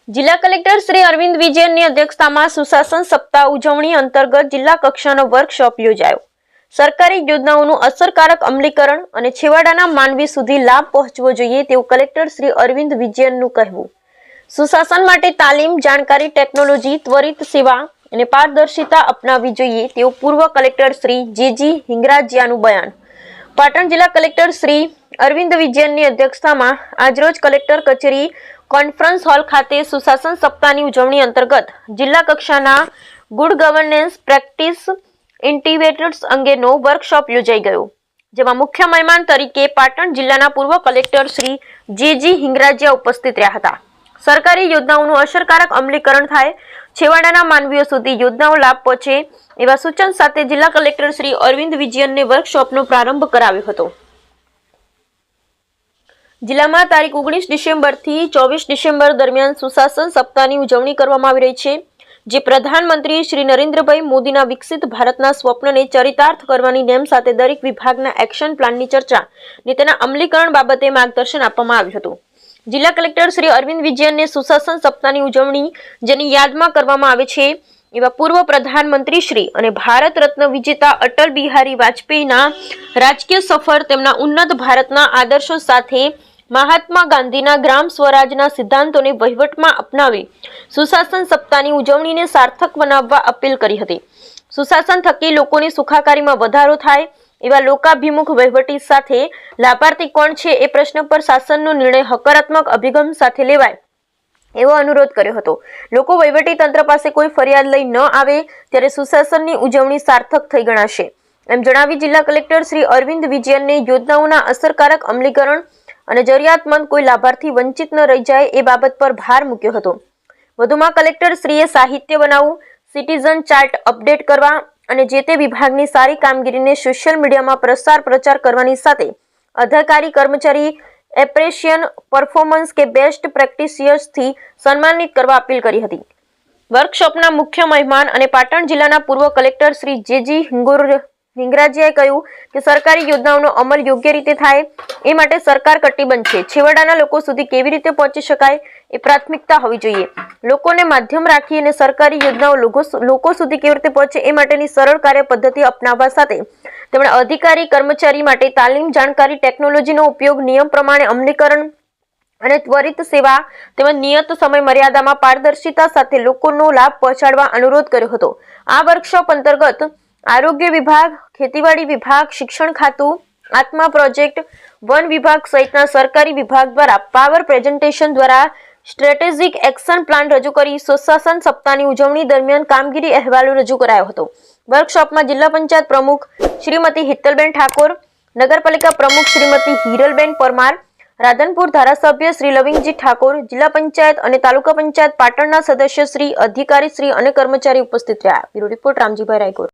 જિલ્લા કલેક્ટર શ્રી અરવિંદ વિજયનની અધ્યક્ષતામાં સુશાસન સપ્તાહ ઉજવણી અંતર્ગત જિલ્લા કક્ષાનો વર્કશોપ યોજાયો। સરકારી યોજનાઓનું અસરકારક અમલીકરણ અને છેવાડાના માનવી સુધી લાભ પહોંચવો જોઈએ તેવું કલેક્ટર શ્રી અરવિંદ વિજયનનું કહેવું। સુશાસન માટે તાલીમ, જાણકારી, ટેકનોલોજી, ત્વરિત સેવા અને પારદર્શિતા અપનાવવી જોઈએ તેવું પૂર્વ કલેક્ટર શ્રી જે.જી. હિંગરાજિયાનું બયાન। પાટણ જિલ્લા કલેક્ટર શ્રી અરવિંદ વિજયનની અધ્યક્ષતામાં આજરોજ કલેક્ટર કચેરી કોન્ફરન્સ હોલ ખાતે સુશાસન સપ્તાહની ઉજવણી અંતર્ગત જિલ્લા કક્ષાના ગુડ ગવર્નન્સ પ્રેક્ટિસ ઇન્ટિવેટર્સ અંગેનો વર્કશોપ યોજાઈ ગયો, જેમાં મુખ્ય મહેમાન તરીકે પાટણ જિલ્લાના પૂર્વ કલેક્ટર શ્રી જે.જી. હિંગરાજિયા ઉપસ્થિત રહ્યા હતા। સરકારી યોજનાઓનું અસરકારક અમલીકરણ થાય, છેવાડાના માનવીઓ સુધી યોજનાઓ લાભ પહોંચે એવા સૂચન સાથે જિલ્લા કલેક્ટર શ્રી અરવિંદ વિજયનને વર્કશોપનો પ્રારંભ કરાવ્યો હતો। જિલ્લામાં તારીખ 19 ડિસેમ્બરથી 24 ડિસેમ્બર દરમિયાન સુશાસન સપ્તાહની ઉજવણી કરવામાં આવી રહી છે, જે પ્રધાનમંત્રી શ્રી નરેન્દ્રભાઈ મોદીના વિકસિત ભારતના સ્વપ્નને ચરિતાર્થ કરવાની નેમ સાથે દરેક વિભાગના એક્શન પ્લાનની ચર્ચા અને તેના અમલીકરણ બાબતે માર્ગદર્શન આપવામાં આવ્યું હતું। જિલ્લા કલેક્ટર શ્રી અરવિંદ વિજયનને સુશાસન સપ્તાહની ઉજવણી જેની યાદમાં કરવામાં આવે છે એવા પૂર્વ પ્રધાનમંત્રી શ્રી અને ભારત રત્ન વિજેતા અટલ બિહારી વાજપેયીના રાજકીય સફર, તેમના ઉન્નત ભારતના આદર્શો સાથે મહાત્મા ગાંધીના ગ્રામ સ્વરાજના સિદ્ધાંતોને વહીવટમાં અપનાવી સુશાસન સપ્તાહની ઉજવણીને સાર્થક બનાવવા અપીલ કરી હતી। સુશાસન થકી લોકોની સુખાકારીમાં વધારો થાય એવા લોકાભિમુખ વહીવટી સાથે લાભાર્થી કોણ છે એ પ્રશ્ન પર શાસનનો નિર્ણય હકારાત્મક અભિગમ સાથે લેવાય એવો અનુરોધ કર્યો હતો। લોકો વહીવટી તંત્ર પાસે કોઈ ફરિયાદ લઈ ન આવે ત્યારે સુશાસનની ઉજવણી સાર્થક થઈ ગણાશે, એમ જણાવી જિલ્લા કલેક્ટર શ્રી અરવિંદ વિજયનને યોજનાઓના અસરકારક અમલીકરણ અને જરૂરિયાતમંદ કોઈ લાભાર્થી વંચિત ન રહી જાય એ બાબત પર ભાર મૂક્યો હતો। વધુમાં કલેક્ટર શ્રીએ સાહિત્ય બનાવવું, સિટીઝન ચાર્ટ અપડેટ કરવા અને જે તે વિભાગની સારી કામગીરીને સોશિયલ મીડિયામાં પ્રચાર કરવાની સાથે અધિકારી કર્મચારી એપ્રેશિયન પરફોર્મન્સ કે બેસ્ટ પ્રેક્ટિસિયર્સથી સન્માનિત કરવા અપીલ કરી હતી। વર્કશોપના મુખ્ય મહેમાન અને પાટણ જિલ્લાના પૂર્વ કલેક્ટર શ્રી જે.જી. હિંગરાજિયાએ કહ્યું કે સરકારી યોજનાઓનો અમલ યોગ્ય રીતે થાય એ માટે સરકાર કટિબદ્ધ છે। છેવાડાના લોકો સુધી કેવી રીતે પહોંચી શકાય એ પ્રાથમિકતા હોવી જોઈએ। લોકોને માધ્યમ રાખી અને સરકારી યોજનાઓ લોકો સુધી કેવી રીતે પહોંચે એ માટેની સરળ કાર્ય પદ્ધતિ અપનાવવા સાથે તેમણે અધિકારી કર્મચારી માટે તાલીમ, જાણકારી, ટેકનોલોજીનો ઉપયોગ, નિયમ પ્રમાણે અમલીકરણ અને ત્વરિત સેવા તેમજ નિયત સમય મર્યાદામાં પારદર્શિતા સાથે લોકોનો લાભ પહોંચાડવા અનુરોધ કર્યો હતો। આ વર્કશોપ અંતર્ગત આરોગ્ય વિભાગ, ખેતીવાડી વિભાગ, શિક્ષણ ખાતું, આત્મા પ્રોજેક્ટ, વન વિભાગ સહિતના સરકારી વિભાગ દ્વારા પાવર પ્રેઝન્ટેશન દ્વારા સ્ટ્રેટેજિક એક્શન પ્લાન રજૂ કરી સુશાસન સપ્તાહની ઉજવણી દરમિયાન કામગીરી અહેવાલો રજૂ કરાયો હતો। વર્કશોપમાં જિલ્લા પંચાયત પ્રમુખ શ્રીમતી હિતલબેન ઠાકોર, નગરપાલિકા પ્રમુખ શ્રીમતી હિરલબેન પરમાર, રાધનપુર ધારાસભ્ય શ્રી લવિંગજી ઠાકોર, જિલ્લા પંચાયત અને તાલુકા પંચાયત પાટણના સદસ્ય શ્રી, અધિકારી શ્રી અને કર્મચારી ઉપસ્થિત રહ્યા। Bureau report Ramjibhai Raykor.